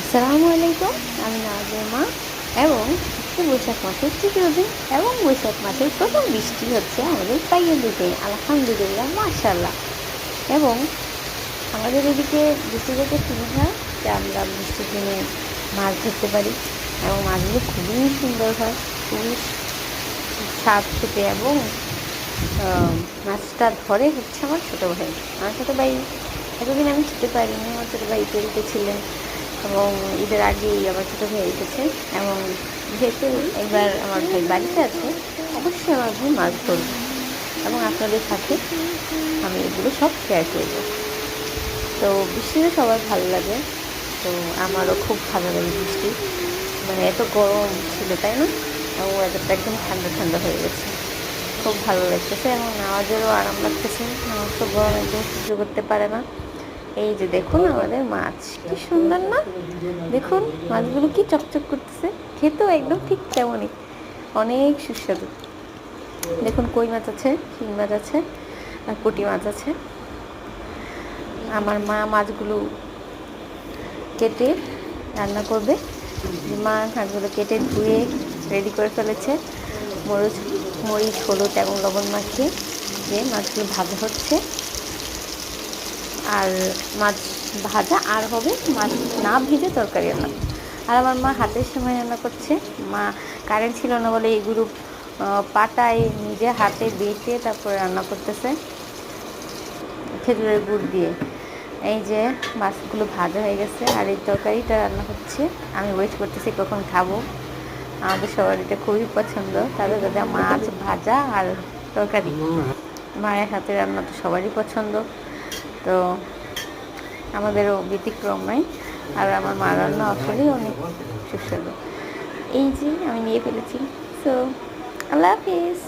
আসসালামু আলাইকুম। আমি নাজের মা এবং বৈশাখ মাসের তৃতীয় দিন এবং বৈশাখ মাসের প্রথম বৃষ্টি হচ্ছে আমাদের পাইয়ে দিকে, আলহামদুলিল্লাহ, মাশাআল্লাহ। এবং আমাদের এদিকে বৃষ্টি থেকে সুবিধা যে আমরা বৃষ্টির দিনে মাছ ধরতে পারি এবং মাছগুলো খুবই সুন্দর হয়, খুবই স্বাদ খেতে। এবং মাছটা ধরে হচ্ছে আমার ছোটো ভাই। আমার ছোটো ভাই এতদিন আমি খেতে পারিনি, আমার ছোটো ভাই পেরিতে ছিলেন এবং ঈদের আগেই আমার ছোটো ভাই এসেছে। এবং যেহেতু এবার আমার ভাই বাড়িতে আছে, অবশ্যই আমার ভাই মাছ ধরবে এবং আপনাদের সাথে আমি এগুলো সব শেয়ার করব। তো বৃষ্টিতে সবার ভালো লাগে, তো আমারও খুব ভালো লাগে বৃষ্টি। মানে এত গরম ছিল, তাই না? এবং ওয়েদারটা একদম ঠান্ডা ঠান্ডা হয়ে গেছে, খুব ভালো লাগতেছে এবং নামাজেরও আরাম লাগতেছে। নামাজ তো গরম একদম সহ্য করতে পারে না। এই যে দেখুন আমাদের মাছ, কি সুন্দর না? দেখুন মাছগুলো কি চকচক করতেছে, খেতেও একদম ঠিক তেমনই, অনেক সুস্বাদু। দেখুন কই মাছ আছে, শিং মাছ আছে আর পুঁটি মাছ আছে। আমার মা মাছগুলো কেটে রান্না করবে। মা মাছগুলো কেটে ধুয়ে রেডি করে ফেলেছে। মরিচ, হলুদ এবং লবণ মাখিয়ে যে মাছগুলো ভাজা হচ্ছে। আর মাছ ভাজা আর হবে, মাছ না ভেজে তরকারি রান্না। আর আমার মা হাতের সময় রান্না করছে। মা কারেন্ট ছিল না বলে এগুলো পাটায় নিজে হাতে বেটে তারপরে রান্না করতেছে খেজুরের গুড় দিয়ে। এই যে মাছগুলো ভাজা হয়ে গেছে আর এই তরকারিটা রান্না হচ্ছে। আমি ওয়েট করতেছি কখন খাবো। আমাদের সবার এটা খুবই পছন্দ, তাদের তাদের মাছ ভাজা আর তরকারি। মায়ের হাতে রান্না তো সবারই পছন্দ, তো আমাদেরও ব্যতিক্রম নয়। আর আমার মা রান্না আসলেই অনেক সুস্বাদু। এই যে আমি নিয়ে ফেলেছি। সো আল্লাহ হাফিজ।